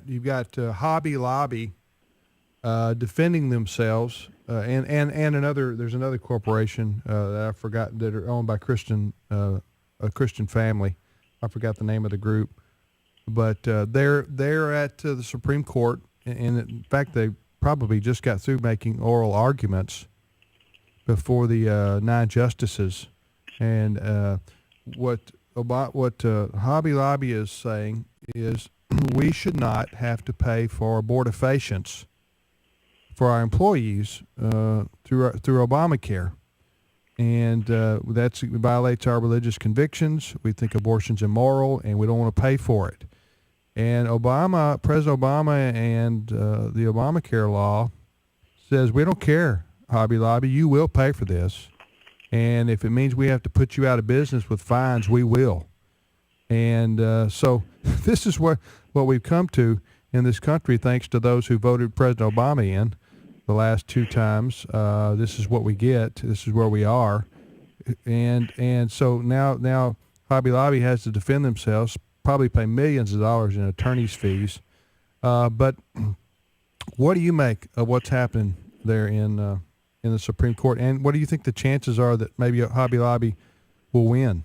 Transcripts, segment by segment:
you've got Hobby Lobby defending themselves, and another. There's another corporation that I forgot that are owned by a Christian family. I forgot the name of the group, but they're at the Supreme Court, and in fact they probably just got through making oral arguments before the 9 justices, and what Hobby Lobby is saying is we should not have to pay for abortifacients for our employees through Obamacare, and that violates our religious convictions. We think abortion's immoral, and we don't want to pay for it. And President Obama and the Obamacare law says we don't care, Hobby Lobby, you will pay for this, and if it means we have to put you out of business with fines, we will. And so this is what we've come to in this country, thanks to those who voted President Obama in the last 2 times. This is what we get. This is where we are. And so now Hobby Lobby has to defend themselves, probably pay millions of dollars in attorney's fees. But what do you make of what's happening there in the Supreme Court? And what do you think the chances are that maybe Hobby Lobby will win?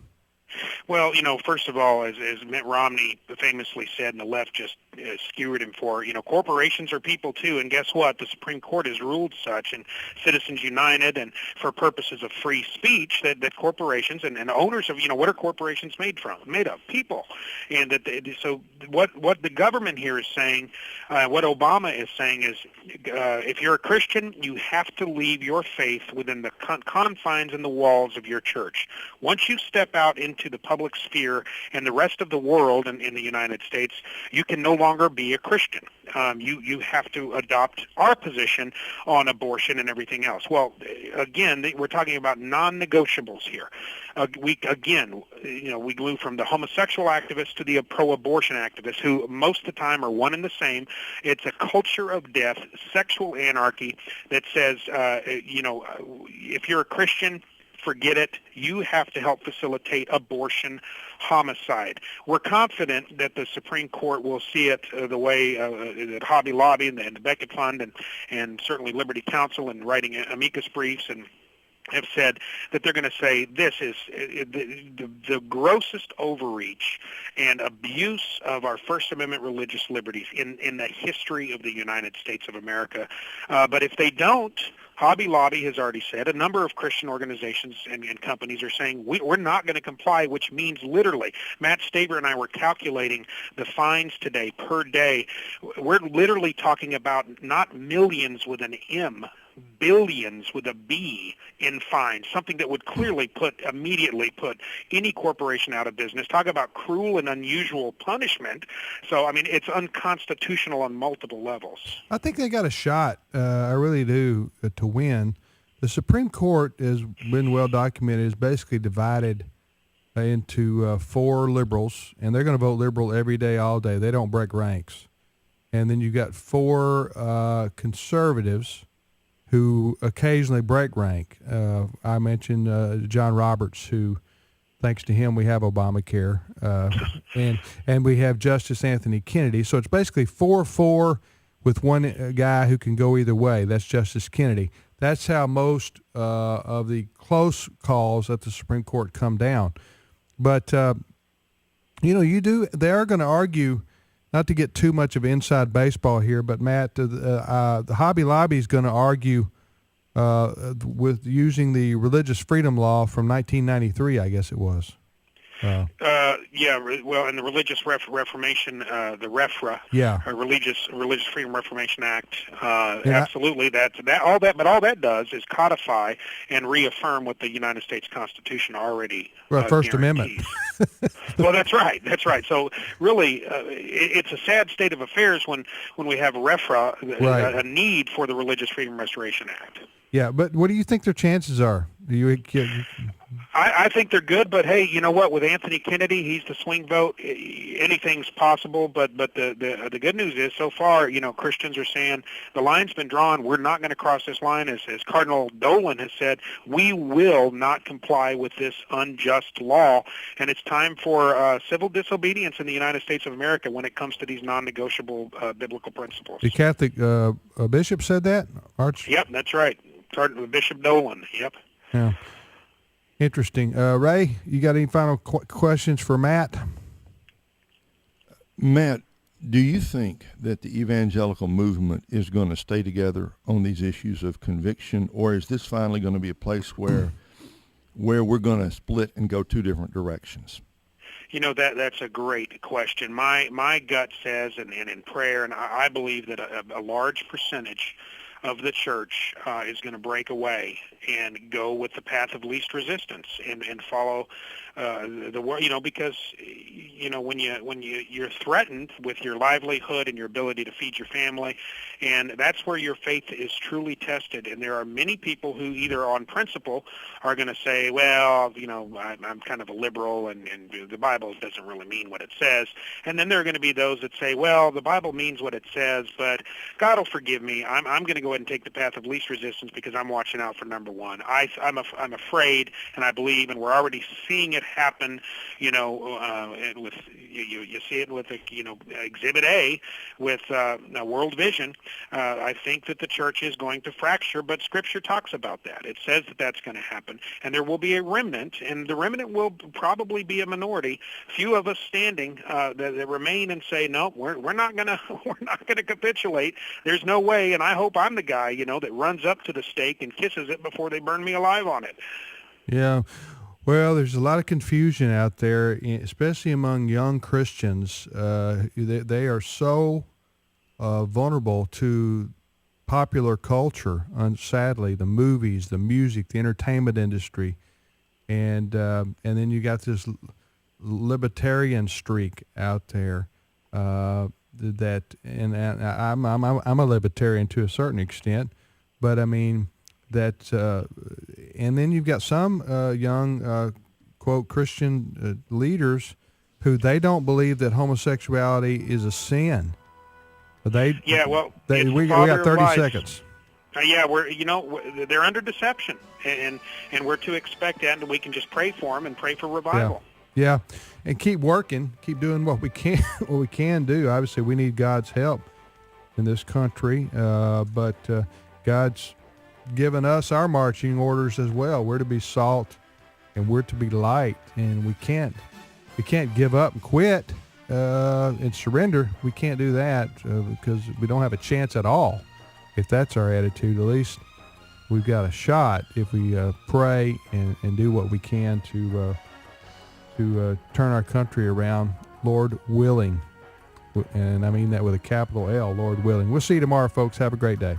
Well, first of all, as Mitt Romney famously said, and the left just skewered him for, corporations are people too, and guess what? The Supreme Court has ruled such, and Citizens United, and for purposes of free speech, that corporations and owners of, what are corporations made of? People. And so what the government here is saying, what Obama is saying is, if you're a Christian, you have to leave your faith within the confines and the walls of your church. Once you step out into the public sphere and the rest of the world in the United States, you can no longer be a Christian. You have to adopt our position on abortion and everything else. Well, again, we're talking about non-negotiables here. We move from the homosexual activists to the pro-abortion activists, who most of the time are one and the same. It's a culture of death, sexual anarchy that says, if you're a Christian, forget it. You have to help facilitate abortion, homicide. We're confident that the Supreme Court will see it the way that Hobby Lobby and the Beckett Fund and certainly Liberty Counsel and writing amicus briefs and have said that they're going to say this is the grossest overreach and abuse of our First Amendment religious liberties in the history of the United States of America. But if they don't, Hobby Lobby has already said, a number of Christian organizations and companies are saying we're not going to comply, which means literally, Matt Staver and I were calculating the fines today per day. We're literally talking about not millions with an M, billions with a B in fines, something that would clearly immediately put any corporation out of business. Talk about cruel and unusual punishment. So, it's unconstitutional on multiple levels. I think they got a shot, I really do, to win. The Supreme Court has been well documented, is basically divided into 4 liberals, and they're going to vote liberal every day, all day. They don't break ranks. And then you've got 4 conservatives who occasionally break rank. I mentioned John Roberts, who, thanks to him, we have Obamacare, and we have Justice Anthony Kennedy. So it's basically 4-4 with one guy who can go either way. That's Justice Kennedy. That's how most of the close calls at the Supreme Court come down. But they are going to argue. Not to get too much of inside baseball here, but Matt, the Hobby Lobby is going to argue with using the religious freedom law from 1993, I guess it was. And the Religious Reformation, the REFRA, Religious Freedom Reformation Act, absolutely. All that does is codify and reaffirm what the United States Constitution already First guarantees. Amendment. Well, that's right. So really, it's a sad state of affairs when we have REFRA, a need for the Religious Freedom Restoration Act. Yeah, but what do you think their chances are? I think they're good, but hey, you know what? With Anthony Kennedy, he's the swing vote. Anything's possible, but the good news is so far, Christians are saying the line's been drawn. We're not going to cross this line. As Cardinal Dolan has said, we will not comply with this unjust law, and it's time for civil disobedience in the United States of America when it comes to these non-negotiable biblical principles. The Catholic bishop said that? Yep, that's right. Bishop Dolan, yep. Yeah. Interesting. Ray, you got any final questions for Matt? Matt, do you think that the evangelical movement is going to stay together on these issues of conviction, or is this finally going to be a place where we're going to split and go two different directions? That's a great question. My gut says, and in prayer, and I believe that a large percentage of the church is going to break away and go with the path of least resistance and follow the word, because when you're threatened with your livelihood and your ability to feed your family, and that's where your faith is truly tested. And there are many people who either on principle are going to say, well, I'm kind of a liberal and the Bible doesn't really mean what it says. And then there are going to be those that say, well, the Bible means what it says, but God will forgive me. I'm going to go ahead and take the path of least resistance because I'm watching out for number one. I'm afraid, and I believe, and we're already seeing it happen. With you see it with Exhibit A with World Vision. I think that the church is going to fracture, but Scripture talks about that. It says that that's going to happen, and there will be a remnant, and the remnant will probably be a minority. Few of us standing that remain and say, no, we're not going to capitulate. There's no way, and I hope I'm the guy that runs up to the stake and kisses it before they burn me alive on it. Yeah. Well, there's a lot of confusion out there, especially among young Christians. They are so vulnerable to popular culture, sadly, the movies, the music, the entertainment industry, and then you got this libertarian streak out there. I'm a libertarian to a certain extent, but I mean that, and then you've got some young quote Christian leaders who they don't believe that homosexuality is a sin. We got 30 seconds. They're under deception, and we're to expect that, and we can just pray for them and pray for revival. Yeah, and keep working, keep doing what we can do. Obviously, we need God's help in this country, but God's given us our marching orders as well. We're to be salt, and we're to be light, and we can't give up and quit and surrender. We can't do that because we don't have a chance at all. If that's our attitude, at least we've got a shot if we pray and do what we can to turn our country around, Lord willing. And I mean that with a capital L, Lord willing. We'll see you tomorrow, folks. Have a great day.